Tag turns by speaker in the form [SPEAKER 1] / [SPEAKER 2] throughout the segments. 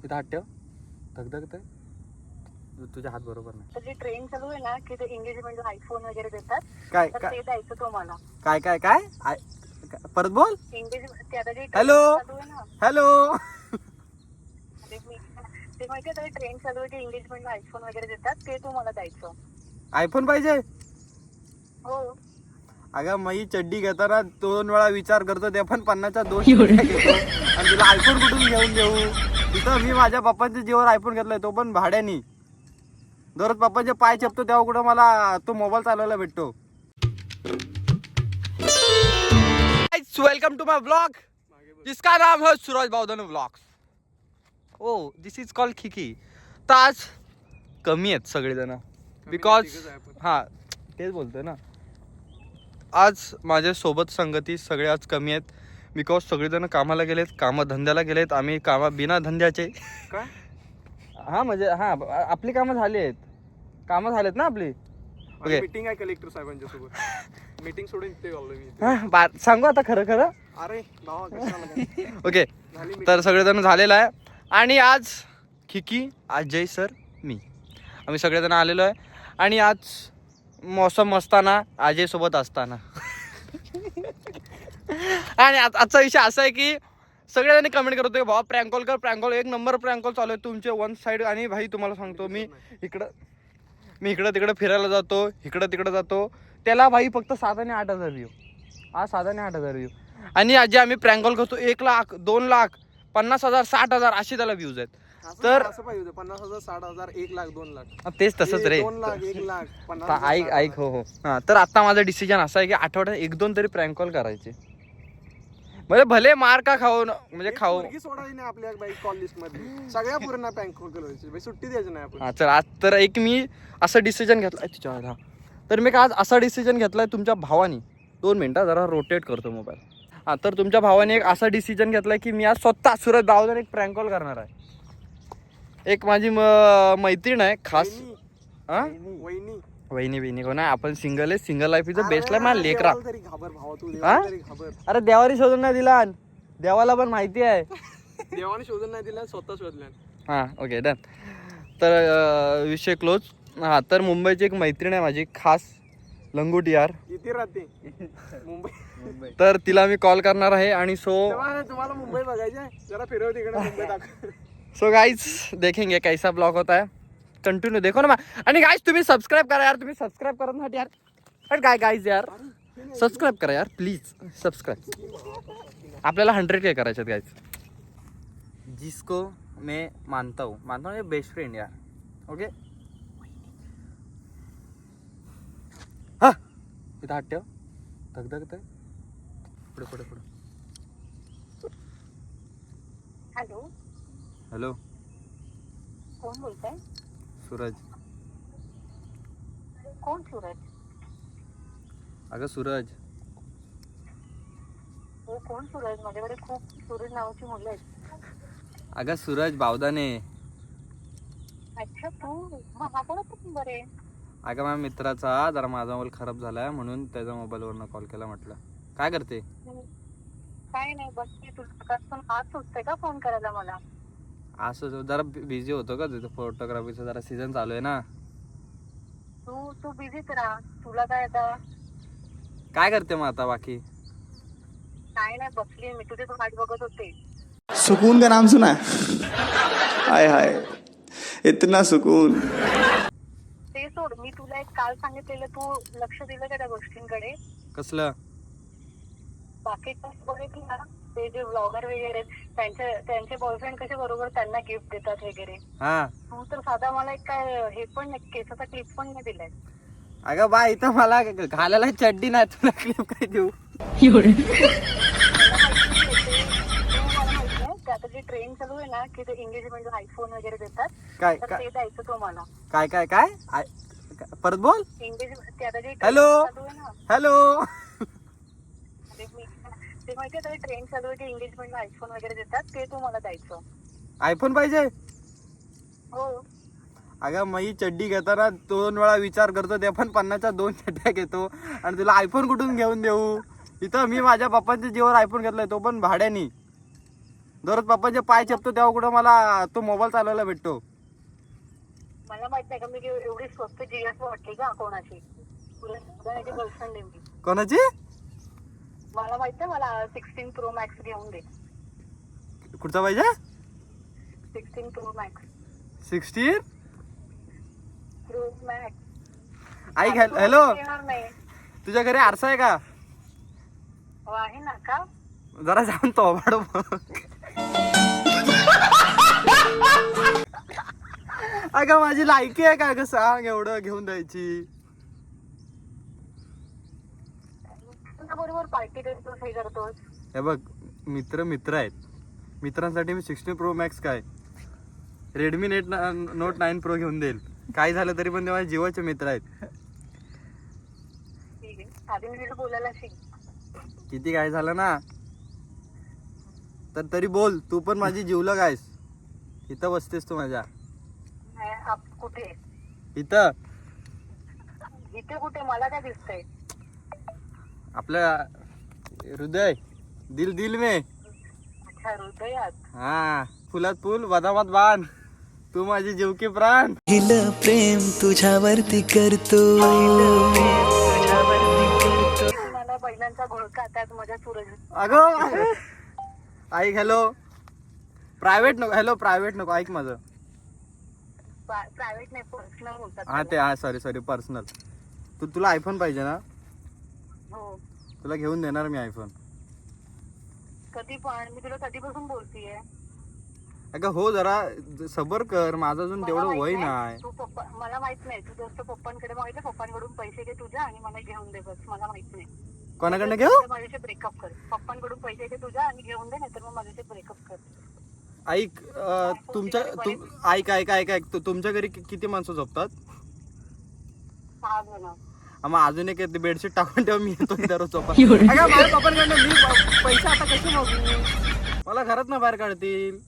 [SPEAKER 1] इथं हात ठेव. धगधगत आहे. तुझ्या हात बरोबर नाही.
[SPEAKER 2] तर जी ट्रेन चालू आहे ना की ते एंगेजमेंट आयफोन वगैरे देतात.
[SPEAKER 1] काय
[SPEAKER 2] तर ते द्यायचं तुम्हाला.
[SPEAKER 1] काय काय काय परत बोल.
[SPEAKER 2] एंगेजमेंट आता जी
[SPEAKER 1] हॅलो
[SPEAKER 2] चालू आहे ना
[SPEAKER 1] हॅलो.
[SPEAKER 2] ते माहितीये तर ट्रेन चालू आहे की एंगेजमेंट आयफोन वगैरे देतात ते तुम्हाला द्यायचं.
[SPEAKER 1] आयफोन पाहिजे.
[SPEAKER 2] हो
[SPEAKER 1] अगं मई चड्डी घेताना 2 वेळा विचार करतो, ते पण 50च्या 2 चड्ड्या घेतो आणि तुला आयफोन कुठून घेऊन देऊ. इथं मी माझ्या पप्पांच्या जीवावर आयफोन घेतलाय, तो पण भाड्यानी. दररोज पप्पाचे पाय चेपतो तेव्हा कुठं मला तो मोबाईल चालवायला भेटतो. वेलकम टू माय ब्लॉग जिसका नाम है Suraj Bavdhan blogs. Oh this is called खिकी. तर आज कमी आहेत सगळेजण बिकॉज हा तेच बोलतोय ना. आज माझ्या सोबत संगती सगळे आज कमी आहेत बिकॉज सगळेजण कामाला गेलेत, कामधंद्याला गेलेत. आम्ही बिना धंद्याचे
[SPEAKER 3] काय
[SPEAKER 1] हा म्हणजे हा आपली कामं झाली आहेत, कामं झालेत ना आपली. ओके
[SPEAKER 3] मीटिंग आहे कलेक्टर साहेबांच्या सोबत. मीटिंग सोडून इथे आलोय मी.
[SPEAKER 1] सांगू आता खरं खरं.
[SPEAKER 3] अरे नाव कशाला.
[SPEAKER 1] ओके तर सगळेजण झालेलं आहे आणि आज खिकी, आज जय सर, मी आम्ही सगळेजण आलेलो आहे. आणि आज मौसम असताना अजय सोबत असताना आणि आजचा विषय असा आहे की सगळ्यांनी कमेंट करत होते भावा प्रँक कॉल कर, प्रँक कॉल, एक नंबर प्रँक कॉल चालू आहे तुमचे वन साइड. आणि भाई तुम्हाला सांगतो मी इकडं तिकडं फिरायला जातो, इकडं तिकडं जातो, त्याला भाई फक्त 7 आणि 8,000 व्ह्यू. हा 7 आणि 8,000 व्ह्यू. आणि आज जे आम्ही प्रँक कॉल करतो 1 लाख 2 लाख 50,000 60,000 अशी त्याला व्ह्यूज आहेत. तर
[SPEAKER 3] असं पाहिजे 50,000 60,000 1 लाख 2 लाख
[SPEAKER 1] तेच तसंच रे.
[SPEAKER 3] 2 लाख 1 लाख 50,000
[SPEAKER 1] ऐक हो हो हा. तर आता माझं डिसिजन असं आहे की आठवड्यात 1-2 तरी प्रँक कॉल करायचे. म्हणजे भले मार का खाऊ म्हणजे खाऊ.
[SPEAKER 3] मुलगी सोडायची नाही आपल्या बाईक कॉल लिस्ट मध्ये. सगळ्या पूर्ण बँक कॉल करायची बाई, सुट्टी द्यायची नाही आपण.
[SPEAKER 1] हा चल आज तर एक मी असं डिसिजन घेतलाय तुझ्यावर. हा तर मी आज असा डिसिजन घेतलाय तुमच्या भावानी. 2 मिनिटं जरा रोटेट करतो मोबाईल. हा तर तुमच्या भावाने एक असा डिसिजन घेतलाय की मी आज स्वतः सूरज बावधन एक प्रँक कॉल करणार आहे. एक माझी मैत्रीण आहे खास. हा वहिनी कोण आहे, आपण सिंगल आहे. Single life is best life. मला लेकरा अरे देवारी शोधून नाही दिला, देवाला पण माहिती आहे.
[SPEAKER 3] देवाने शोधून नाही दिला, स्वतः शोधल्या.
[SPEAKER 1] हा ओके डन. तर विषय क्लोज. हा तर मुंबईची एक मैत्रीण आहे माझी खास, लंगोटी यार.
[SPEAKER 3] किती राहते मुंबई.
[SPEAKER 1] तर तिला मी कॉल करणार आहे. आणि
[SPEAKER 3] तुम्हाला मुंबई बघायची आहे, जरा फिरव तिकडे मुंबई दाखव.
[SPEAKER 1] सो गाइस देखेंगे कैसा ब्लॉग होता है, कंटिन्यू देखो ना. आणि गाइस तुम्ही सबस्क्राइब करा यार, तुम्ही सबस्क्राइब करा ना यार. अरे काय गाइस यार सबस्क्राइब करा यार प्लीज, सबस्क्राइब. आपल्याला 100K करायचे गाइस. जिसको मैं मानता हूँ म्हणजे बेस्ट फ्रेंड यार. ओके हा इथं हात ठेव. धगधगत आहे. पुढे पुढे पुढे.
[SPEAKER 2] हॅलो
[SPEAKER 1] हॅलो
[SPEAKER 2] कोण बोलताय.
[SPEAKER 1] सूरज.
[SPEAKER 2] कोण सूरज.
[SPEAKER 1] अगं सूरज.
[SPEAKER 2] हो कोण सूरज. माझ्याकडे खूप सूरज नावाची मुलं आहेत.
[SPEAKER 1] अगं सूरज बावदाने.
[SPEAKER 2] अच्छा तू मग हा कोणाचा नंबर आहे.
[SPEAKER 1] अगं माझ्या मित्राचा जरा माझा मोबाईल खराब झालाय म्हणून त्याच्या मोबाईलवरनं कॉल केला. म्हटलं काय करते.
[SPEAKER 2] काय नाही बसते. तुझं आज सुचतंय का फोन करायला मला.
[SPEAKER 1] असं जरा बिझी होतो का तिथं, फोटोग्राफीचा जरा सीझन चालू आहे ना.
[SPEAKER 2] तू बिझीच राहा. तुला काय आता.
[SPEAKER 1] काय करते मग आता बाकी.
[SPEAKER 2] काय नाही बसली मी, तुझी वाट बघत होते.
[SPEAKER 4] सुकून का नाम सुना. हाय हाय इतना सुकून.
[SPEAKER 2] ते सोड, मी तुला एक काल सांगितलेलं, तू लक्ष दिलं का त्या गोष्टींकडे.
[SPEAKER 1] कसलं.
[SPEAKER 2] बाकी बघितलं ना ते जे ब्लॉगर वगैरे त्यांचे बॉयफ्रेंड कसे बरोबर त्यांना गिफ्ट देतात वगैरे.
[SPEAKER 1] हा
[SPEAKER 2] तू तर साधा मला एक काय हे पण नाही, केसाचा क्लिप पण नाही दिलाय.
[SPEAKER 1] अगं बा इथं मला घालायला चड्डी नाही, तुला क्लिप काय देऊ.
[SPEAKER 2] आता जी ट्रेन चालू आहे ना की ते एंगेजमेंट आयफोन वगैरे देतात.
[SPEAKER 1] काय
[SPEAKER 2] तर ते द्यायचं तुम्हाला.
[SPEAKER 1] काय काय काय परत बोल.
[SPEAKER 2] एंगेजमेंट आता जे
[SPEAKER 1] हॅलो
[SPEAKER 2] चालू आहे ना
[SPEAKER 1] हॅलो.
[SPEAKER 2] ते माहितीये तर ट्रेन चालू आहे की एंगेजमेंट आयफोन वगैरे देतात ते तुम्हाला द्यायचं.
[SPEAKER 1] आयफोन पाहिजे.
[SPEAKER 2] हो
[SPEAKER 1] अगं मई चड्डी घेताना 2 वेळा विचार करतो, ते पण 50च्या 2 चड्ड्या घेतो आणि तुला आयफोन कुठून घेऊन देऊ. इथं मी माझ्या पप्पांच्या जीवावर आयफोन घेतलाय, तो पण भाड्यानी. दररोज पप्पाचे पाय चेपतो तेव्हा कुठं मला तो मोबाईल चालवायला भेटतो.
[SPEAKER 2] मला माहित नाही का मी एवढी स्वस्त जीएस वाटली का कोणाची? तुला गर्लफ्रेंड आहे मी.
[SPEAKER 1] कोणाची?
[SPEAKER 2] मला माहित आहे, मला 16 Pro Max घेऊन दे.
[SPEAKER 1] कुठचा पाहिजे?
[SPEAKER 2] 16 Pro Max.
[SPEAKER 1] 16
[SPEAKER 2] Pro Max.
[SPEAKER 1] ऐक हॅलो,
[SPEAKER 2] येणार नाही.
[SPEAKER 1] तुझ्या घरी आरसा आहे का?
[SPEAKER 2] हो, आहे ना. का?
[SPEAKER 1] जरा जाऊन तो वाढव. अगं माझी लायकी आहे का? सांग एवढं घेऊन द्यायची.
[SPEAKER 2] बरोबर पार्टी करतोस, हे करतोस.
[SPEAKER 1] हे बघ, मित्र आहेत. मित्रांसाठी मी 16 Pro Max काय रेडमी नोट 9 Pro घेऊन देईल. काय झालं तरी पण ते माझ्या जीवाचे मित्र आहेत.
[SPEAKER 2] ठीक आहे, आधी मी बोलायला शिक.
[SPEAKER 1] किती काय झालं ना तर तरी बोल. तू पण माझी जीवलग आहेस. इथं बसतेस तू माझ्या.
[SPEAKER 2] कुठे?
[SPEAKER 1] इथं
[SPEAKER 2] इथे कुठे? मला काय दिसतंय?
[SPEAKER 1] आपल्या हृदय दिल में.
[SPEAKER 2] अच्छा, हृदयात.
[SPEAKER 1] हा, फुलात फुल बदामात बाण. तू माझी जीव की प्राण.
[SPEAKER 5] पहिलं प्रेम तुझ्यावरती करतो.
[SPEAKER 2] मला बैलांचा घोळका, त्यात माझ्या सूरज.
[SPEAKER 1] अगं ऐक, हॅलो प्रायव्हेट नको. हॅलो प्रायव्हेट नको, ऐक माझं.
[SPEAKER 2] प्रायव्हेट नाही, पर्सनल बोलतात.
[SPEAKER 1] हा ते हा सॉरी पर्सनल. तुला आयफोन पाहिजे ना?
[SPEAKER 2] हो.
[SPEAKER 1] तुला घेऊन देणार मी आयफोन.
[SPEAKER 2] कधी पण? मी तुला कधीपासून बोलतीये.
[SPEAKER 1] अगं हो, जरा सबर कर. माझं अजून तेवढं वय नाही.
[SPEAKER 2] तू पप्पा, मला माहित नाही. तू जास्त पप्पांकडे माहिती, पप्पांकडून पैसे घे तुझ्या आणि मला घेऊन दे बस. मला माहित नाही.
[SPEAKER 1] कोणाकडनं घेऊ?
[SPEAKER 2] माझ्याशी ब्रेकअप कर. पप्पांकडून पैसे घे तुझ्या आणि घेऊन दे, नाहीतर मग माझ्याशी ब्रेकअप कर.
[SPEAKER 1] ऐक, ऐक तुमच्या घरी किती माणसं झोपतात?
[SPEAKER 2] 6 जण.
[SPEAKER 1] मग अजून एक बेडशीट टाकून ठेव, मी येतो दररोज झोपा. अगं माझ्या पप्पांकडनं मी पैसे आता कसे मागू? मला घरात ना बाहेर काढतील.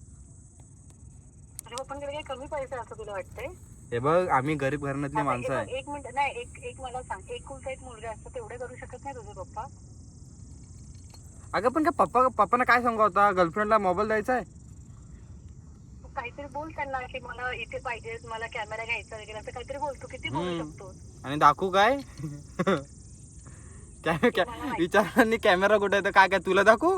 [SPEAKER 2] तुझ्या पप्पांकडे काही कमी पैसे असं तुला वाटतंय?
[SPEAKER 1] हे बघ, आम्ही गरीब घराण्यातली माणसं आहे.
[SPEAKER 2] एक मिनिट नाही, एक मला सांग. एकुलता एक मुलगा असतो, तेवढे करू शकत नाही तुझे पप्पा?
[SPEAKER 1] अगं पण काय पप्पांना काय सांगू होता? गर्लफ्रेंडला मोबाईल द्यायचा आहे?
[SPEAKER 2] तू काहीतरी बोल त्यांना की मला इथे पाहिजे, मला कॅमेरा घ्यायचा वगैरे, असं काहीतरी बोल. तू किती बोलू शकतो?
[SPEAKER 1] आणि दाखवू काय? विचारांनी कॅमेरा कुठे आहे तर काय तुला दाखवू?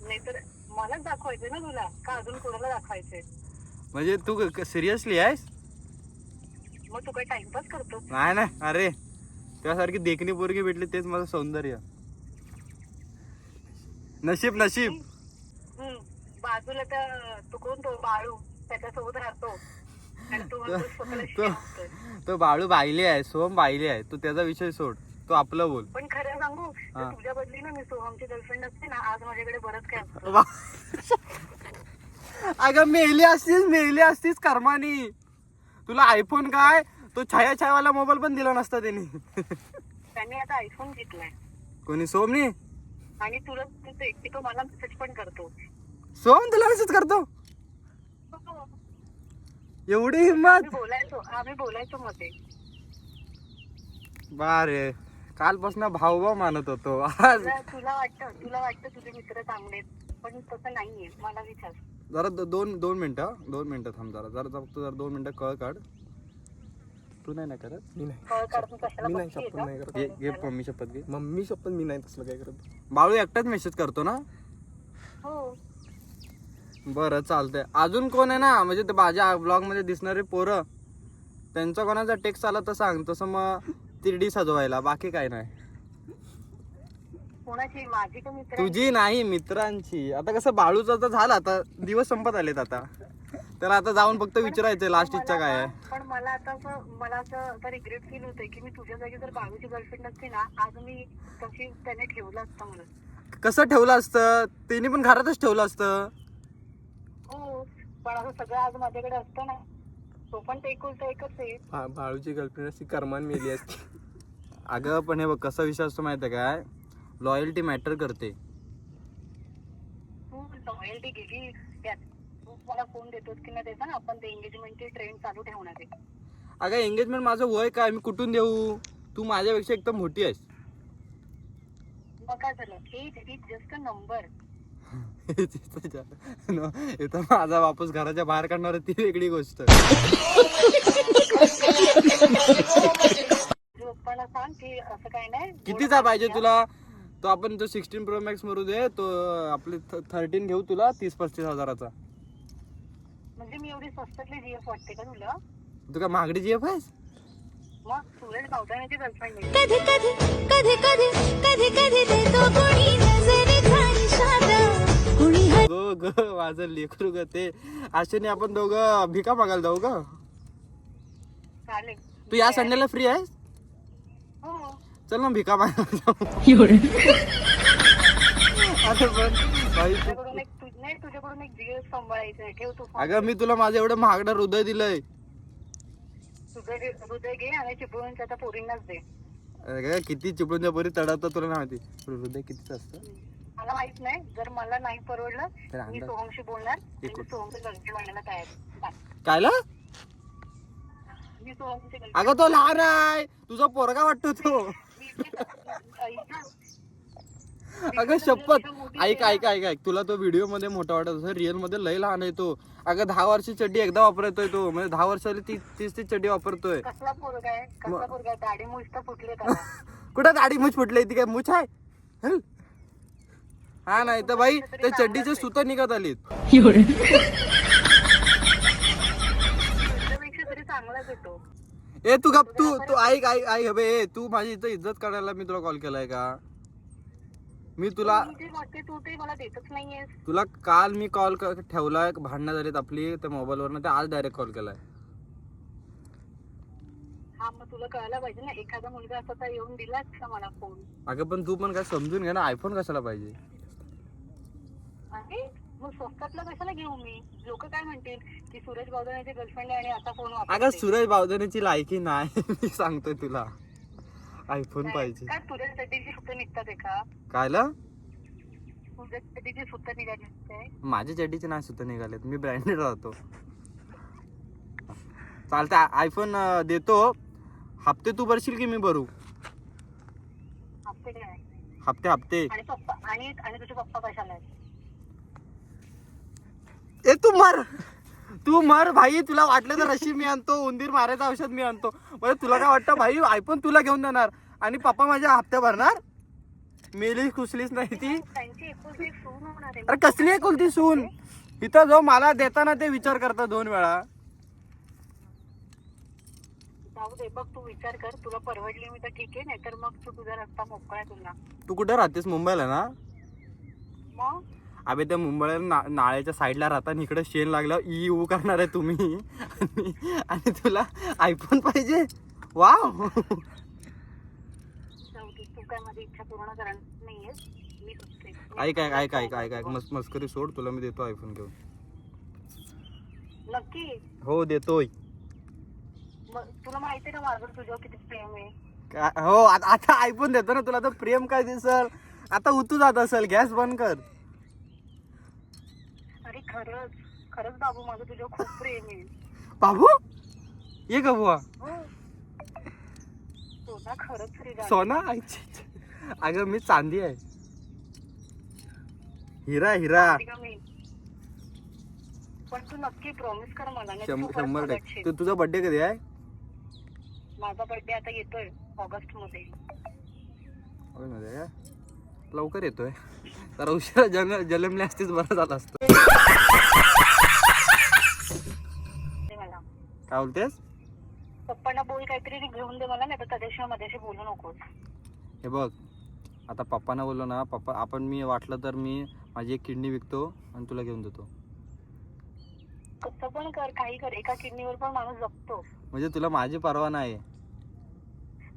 [SPEAKER 2] नाहीतर मलाच दाखवायचंय ना तुला, का अजून कोणाला दाखवायचंय?
[SPEAKER 1] म्हणजे तू सिरियसली आहेस?
[SPEAKER 2] मग तू काही टाइमपास करतो?
[SPEAKER 1] नाही, अरे त्यासारखी देखणी पोरगी भेटली तेच माझं सौंदर्य. नशीब.
[SPEAKER 2] बाजूला तर तू कोण? तो बाळू, त्याच्यासोबत राहतो आणि तू म्हणतो स्वतःला शिकवतोय.
[SPEAKER 1] तो बाळू बायले आहे, सोहम बायले आहे. तू त्याचा विषय सोड, तू आपलं बोल.
[SPEAKER 2] पण खरं सांगू, तुझ्या बदली ना मी सोहमची गर्लफ्रेंड असते ना, आज माझ्याकडे बरंच काय असतं.
[SPEAKER 1] अगं मेली असतीस कर्मानी. तुला आयफोन काय, तो छायावाला मोबाईल पण दिला नसता त्यांनी.
[SPEAKER 2] त्यांनी आता आयफोन घेतलाय.
[SPEAKER 1] कोणी? सोमनी?
[SPEAKER 2] आणि तुला तो मला मेसेज पण करतो.
[SPEAKER 1] सोम तुला मेसेज करतो? एवढी हिंमत?
[SPEAKER 2] आम्ही बोलायचो मध्ये.
[SPEAKER 1] बारे, कालपासून भाऊ मानत होतो. आज
[SPEAKER 2] तुला वाटतं तुझे मित्र चांगले, पण तसं नाहीये. मला विचार
[SPEAKER 1] जरा. दोन मिनिटं थांब. जरा 2 मिनिटं कळ काढ. तू नाही ना करत?
[SPEAKER 3] मी नाही.
[SPEAKER 2] कळ काढून कशाला
[SPEAKER 3] मी नाही,
[SPEAKER 2] बघतीये
[SPEAKER 3] शपथ
[SPEAKER 2] का?
[SPEAKER 3] नाही करत.
[SPEAKER 1] घे मम्मी शपथ घे.
[SPEAKER 3] मम्मी शपथ मी नाही तसलं काय करत.
[SPEAKER 1] बाळू एकटाच मेसेज करतो ना?
[SPEAKER 2] हो.
[SPEAKER 1] बरं चालतंय. अजून कोण आहे ना, म्हणजे ते माझ्या ब्लॉग मध्ये दिसणारे पोरं, त्यांचा कोणाचा टेक्स्ट आला तर सांग. तसं मग तिरडी सजवायला, बाकी काय नाही.
[SPEAKER 2] कोणाची? माझी का मित्र?
[SPEAKER 1] तुझी नाही, मित्रांची. आता कसं बाळूचा तर झाला, आता दिवस संपत आलेत. आता त्याला आता जाऊन फक्त विचारायचंय लास्ट इच्छा काय आहे.
[SPEAKER 2] पण मला असं रिग्रेट फील होतंय की मी तुझ्या जागी जर बाळूची गर्लफ्रेंड असते ना, आज मी तशी त्याने ठेवलं असतं मला.
[SPEAKER 1] कसं ठेवलं असतं? त्यांनी पण घरातच ठेवलं असतं.
[SPEAKER 2] हो, पण असं सगळं आज माझ्याकडे असतं ना. तो पण ते एकच आहे.
[SPEAKER 3] बाळूची गर्लफ्रेंड असती, कर्मान मेली असती.
[SPEAKER 1] अगं पण हे बघ, कसा विषय असतो माहिती आहे काय? लॉयल्टी मॅटर करते.
[SPEAKER 2] तू लॉयल्टी गेली त्यात. तू मला फोन देतोस की नाही त्याचा ना, आपण ते एंगेजमेंटची ट्रेंड चालू ठेवणार आहे.
[SPEAKER 1] अगं एंगेजमेंट माझं वय काय, मी कुठून देऊ? तू माझ्यापेक्षा एकदम मोठी आहेस.
[SPEAKER 2] मग काय झालं? Age is just a number.
[SPEAKER 1] इथं माझा वापस घराच्या बाहेर काढणार ती वेगळी गोष्ट.
[SPEAKER 2] पप्पाला सांग की असं काही नाही.
[SPEAKER 1] कितीचा पाहिजे तुला? तो आपण तो 16 Pro Max मरू दे, तो आपले 13 घेऊ तुला 30-35 हजाराचा.
[SPEAKER 2] म्हणजे मी एवढी स्वस्तातली जीएफ वाटते का तुला?
[SPEAKER 1] तू काय महागडी जीएफ आहेस?
[SPEAKER 2] मग सुरेश भावताण्याची गर्लफ्रेंड आहे.
[SPEAKER 6] कधी कधी कधी कधी कधी कधी देतो कोणी नजरेचा इशारा कोणी
[SPEAKER 1] गो ग माझं लेकरू ग ते. अशाने आपण दोघं भिका मागायला जाऊ ग.
[SPEAKER 2] चालेल.
[SPEAKER 1] तू या संडेला फ्री आहेस?
[SPEAKER 2] हो.
[SPEAKER 1] चल ना भिका मागायला जाऊ. अरे पण भाई
[SPEAKER 2] तुझ्याकडून तुझ्याकडून एक जीएफ सांभाळायचं आहे. ठेव तू phone.
[SPEAKER 1] अगं मी तुला माझं एवढं महागडं हृदय दिलंय.
[SPEAKER 2] तुझं हृदय घे आणि चिपळून आता पोरींनाच दे.
[SPEAKER 1] अगं किती चिपळून परी तडवतं तुला नाही माहिती. हृदय कितीच असतं
[SPEAKER 2] मला माहित नाही. जर मला नाही परवडलं
[SPEAKER 1] तर
[SPEAKER 2] मी
[SPEAKER 1] अंदाज.
[SPEAKER 2] सोहमशी बोलणार आणि सोहमची गर्लफ्रेंड मांडायला तयार आहे. बाय.
[SPEAKER 1] कायला?
[SPEAKER 2] मी सोहमची girlfriend-
[SPEAKER 1] अगं तो लहान आहे, तुझा पोरगा वाटतो तो. अगं शपथ. ऐक ऐक ऐक ऐक तुला तो व्हिडिओ मध्ये मोठा वाटत असं, रिअल मध्ये लय लहान आहे तो. अगं 10 वर्षाची चड्डी एकदा वापरतोय तो, म्हणजे 10 वर्षाला तीच चड्डी वापरतोय.
[SPEAKER 2] कसला पोरगा आहे? कसला पोरगा आहे? दाढी मुस्त फुटले त्याला.
[SPEAKER 1] कुठं दाढी मुछ फुटली? ती काय मुछ आहे? हल. हा नाही तर भाई ते चड्डीचे सुतं निघत आलीत.
[SPEAKER 2] तुझ्यापेक्षा तरी चांगलाच येतो.
[SPEAKER 1] ए तू गप तू तू ऐक ऐक ऐक बे. तू माझी इथं इज्जत करायला मी तुला कॉल केलाय का? मी तुला
[SPEAKER 2] मी जे वाटते तू ते मला देतच नाहीयेस.
[SPEAKER 1] तुला काल मी कॉल ठेवलाय, भांडणं झालीत आपली त्या मोबाईलवरनं, ते आज डायरेक्ट कॉल केलाय.
[SPEAKER 2] हा मग तुला कळायला पाहिजे ना. एखादा मुलगा असा तर येऊन दिलाच का मला फोन?
[SPEAKER 1] अगं पण तू पण काय समजून घे ना, आयफोन कशाला पाहिजे?
[SPEAKER 2] आणि मग स्वस्तातला कशाला घेऊ मी? लोक काय म्हणतील की सुरेश बावदाण्याची गर्लफ्रेंड आहे आणि आता फोन
[SPEAKER 1] अगं
[SPEAKER 2] वापरते.
[SPEAKER 1] सुरेश बावधनेची लायकी नाही. मी सांगतोय तुला आयफोन पाहिजे.
[SPEAKER 2] काय तुझ्या चड्डीची सुतं निघतात आहे का?
[SPEAKER 1] कायला?
[SPEAKER 2] तुझ्या चड्डीची सुतं निघाली असते.
[SPEAKER 1] माझ्या चड्डीचे नाही सुद्धा निघालेत, मी ब्रँडेड राहतो. चालतं आयफोन देतो. हप्ते तू भरशील की मी भरू?
[SPEAKER 2] हप्ते काय?
[SPEAKER 1] हप्ते हप्ते.
[SPEAKER 2] आणि पप्पा आणि तुझे पप्पा कशाला आहेत?
[SPEAKER 1] ए तू मर भाई. तुला वाटलं तर रशी मी आणतो, उंदीर मारायचं औषध मी आणतो. म्हणजे तुला काय वाटतं भाई आयफोन तुला घेऊन देणार आणि पप्पा माझ्या हप्ते भरणार? मेली कुसलीच नाही ती.
[SPEAKER 2] त्यांची एकुलती एक सून होणार आहे.
[SPEAKER 1] अरे कसली आहे कोणती सून? इथं जो मला देताना ते विचार करता 2 वेळा.
[SPEAKER 2] जाऊ दे बघ, तू विचार कर. तुला परवडली मी तर ठीक आहे, नाहीतर मग तू तुझा रस्ता मोकळा आहे तुला.
[SPEAKER 1] तू कुठे राहतेस? मुंबईला ना?
[SPEAKER 2] मग
[SPEAKER 1] अबे त्या मुंबईला नाळ्याच्या साईडला राहता आणि इकडे शेण लागल्यावर ऊ करणार आहे तुम्ही. आणि तुला आयफोन पाहिजे? वाव.
[SPEAKER 2] जाऊ दे, तू काय माझी इच्छा पूर्ण करणार नाहीयेस. मी दुसरी
[SPEAKER 1] ऐक ऐक ऐक ऐक ऐक ऐक मस्करी सोड. तुला मी देतो आयफोन घेऊन.
[SPEAKER 2] नक्की?
[SPEAKER 1] हो देतोय.
[SPEAKER 2] मग तुला माहिती आहे का माझं तुझ्यावर किती प्रेम आहे?
[SPEAKER 1] हो आता आयफोन देतो ना तुला, तर प्रेम काय दिसल? आता उतू जात असेल. गॅस बंद कर.
[SPEAKER 2] अरे खरंच बाबू, माझं तुझ्यावर खूप प्रेम आहे.
[SPEAKER 1] बाबू ये का बुवा?
[SPEAKER 2] हो. सोना खरंच रे दादा.
[SPEAKER 1] सोना? अगं मी चांदी आहे. हिरा हिरा.
[SPEAKER 2] माहिती का मी? पण तू नक्की प्रॉमिस कर मला. नाही तर तू परत
[SPEAKER 1] 100%.
[SPEAKER 2] बघशील.
[SPEAKER 1] तुझा बर्थडे कधी आहे?
[SPEAKER 2] माझा बर्थडे आता येतोय ऑगस्ट मध्ये.
[SPEAKER 1] लवकर येतोय. तर उशिरा जन्मले असतीच बरं झालं असतं.
[SPEAKER 2] ते मला
[SPEAKER 1] काय बोलतेस?
[SPEAKER 2] पप्पांना बोल काहीतरी घेऊन दे मला, नाही तर त्याच्याशिवाय माझ्याशी बोलू नकोस.
[SPEAKER 1] हे बघ आता पप्पांना बोललो ना, पप्पा आपण मी वाटलं तर मी माझी एक किडनी विकतो आणि तुला घेऊन देतो.
[SPEAKER 2] कसं पण कर, काही कर. एका किडनीवर पण माणूस जगतो.
[SPEAKER 1] म्हणजे तुला माझी परवा नाही?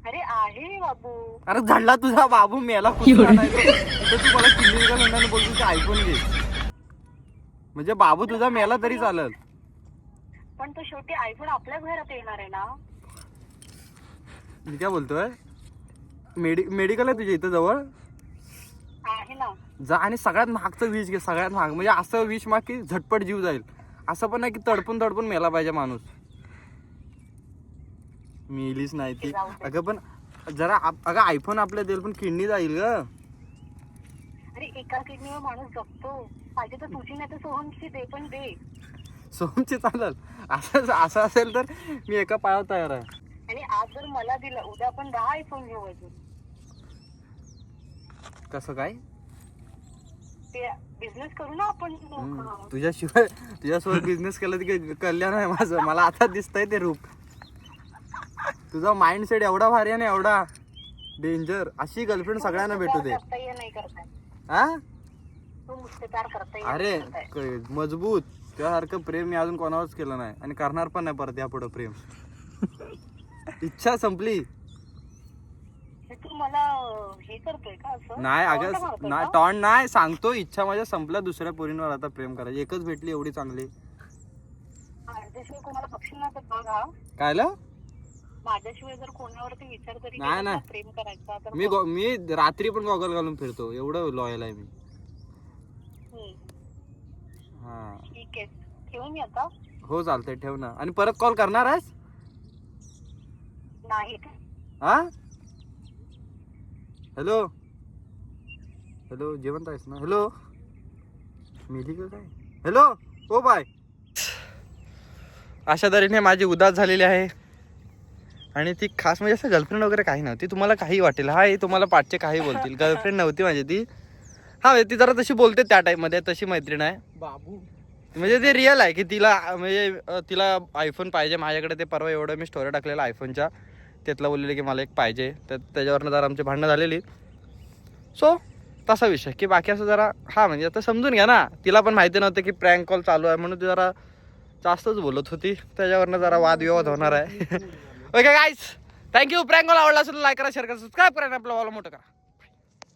[SPEAKER 2] अरे आहे बाबू.
[SPEAKER 1] अरे झाडला तुझा बाबू मेला कुठला नाही तो. इथं तू मला किडनी विकायला बोलतो आयफोन घे. म्हणजे बाबू तुझा मेला तरी चालेल.
[SPEAKER 2] पण तो शेवटी आयफोन आपल्याच घरात येणार आहे ना.
[SPEAKER 1] मी काय बोलतोय, मेडिकल आहे तुझ्या इथं जवळ?
[SPEAKER 2] आहे ना.
[SPEAKER 1] जा आणि सगळ्यात महागचं विष घे. सगळ्यात महाग म्हणजे असं विष माग की झटपट जीव जाईल. असं पण नाही की तडपून तडपून मेला पाहिजे माणूस. मेलीच नाही ती. अगं पण जरा अगं आयफोन आपल्या देईल पण किडनी जाईल ग.
[SPEAKER 2] अरे एका किडनीवर माणूस जगतो. पाहिजे तर तुझी नाही तर सोहमची दे, पण दे.
[SPEAKER 1] सोमची चालेल. असं असेल तर मी एका पायावर तयार आहे.
[SPEAKER 2] आणि आज जर मला दिलं, उद्या आपण 10 आयफोन घेऊ अजून.
[SPEAKER 1] कसं काय?
[SPEAKER 2] ते बिझनेस करू ना आपण.
[SPEAKER 1] तुझ्यासोबत बिझनेस केला की कल्याण आहे माझं. मला आता दिसतंय ते रूप. तुझा माइंडसेट एवढा भारी आहे ना, एवढा डेंजर. अशी गर्लफ्रेंड सगळ्यांना भेटू दे.
[SPEAKER 2] करता ये नाही करताय
[SPEAKER 1] हा
[SPEAKER 2] तू मुझसे प्यार करता ये
[SPEAKER 1] अरे
[SPEAKER 2] नाही करताय.
[SPEAKER 1] मजबूत त्यासारखं प्रेम मी अजून कोणावरच केलं नाही आणि करणार पण नाही परत यापुढं प्रेम. इच्छा संपली.
[SPEAKER 2] हे तू मला हे करतोय का असं?
[SPEAKER 1] नाही
[SPEAKER 2] टॉन्ट
[SPEAKER 1] अगं
[SPEAKER 2] मारतोय
[SPEAKER 1] नाही
[SPEAKER 2] का?
[SPEAKER 1] टॉन नाही सांगतो. इच्छा माझ्या संपल्या. दुसऱ्या पोरींवर आता प्रेम करायची. एकच भेटली एवढी चांगली.
[SPEAKER 2] माझ्याशिवाय कोणाला बघशील ना तर बघा.
[SPEAKER 1] कायला
[SPEAKER 2] माझ्याशिवाय जर कोणावरती विचार तरी
[SPEAKER 1] नाही,
[SPEAKER 2] केला ना
[SPEAKER 1] नाही.
[SPEAKER 2] प्रेम करायचा तर
[SPEAKER 1] मी
[SPEAKER 2] बघ.
[SPEAKER 1] मी रात्री पण गॉगल घालून फिरतो. एवढं लॉयल आहे मी.
[SPEAKER 2] हम्म,
[SPEAKER 1] हा
[SPEAKER 2] ठीक आहे. ठेवू मी आता?
[SPEAKER 1] हो चालतंय. ठेव ना. आणि परत कॉल करणार आहेस?
[SPEAKER 2] नाही.
[SPEAKER 1] हा हॅलो हॅलो जेवण आहेस ना? हॅलो मिली का काय? हॅलो ओ बाय. अशा तऱ्हेने माझी उदास झालेली आहे. आणि ती खास म्हणजे असं गर्लफ्रेंड वगैरे काही नव्हती. तुम्हाला काही वाटेल, हा हे तुम्हाला पाठचे काही बोलतील. गर्लफ्रेंड नव्हती माझी ती. हा ती जरा तशी बोलते त्या टाईपमध्ये, तशी मैत्रीण आहे.
[SPEAKER 3] बाबू
[SPEAKER 1] म्हणजे ते रिअल आहे की तिला म्हणजे तिला आयफोन पाहिजे. माझ्याकडे ते परवा एवढं मी स्टोरी टाकलेलं आयफोनच्या, त्यातलं बोललेलं की मला एक पाहिजे. तर त्याच्यावरनं जरा आमची भांडणं झालेली. सो तसा विषय की बाकी असं जरा हा म्हणजे आता समजून घ्या ना. तिला पण माहिती नव्हतं की प्रँक कॉल चालू आहे म्हणून ती जरा जास्तच बोलत होती. त्याच्यावरनं जरा वादविवाद होणार आहे. Okay guys, thank you. Prank call आवडला असेल लाईक करा, शेअर करा, सबस्क्राईब करा आणि आपलं वाला मोठं करा.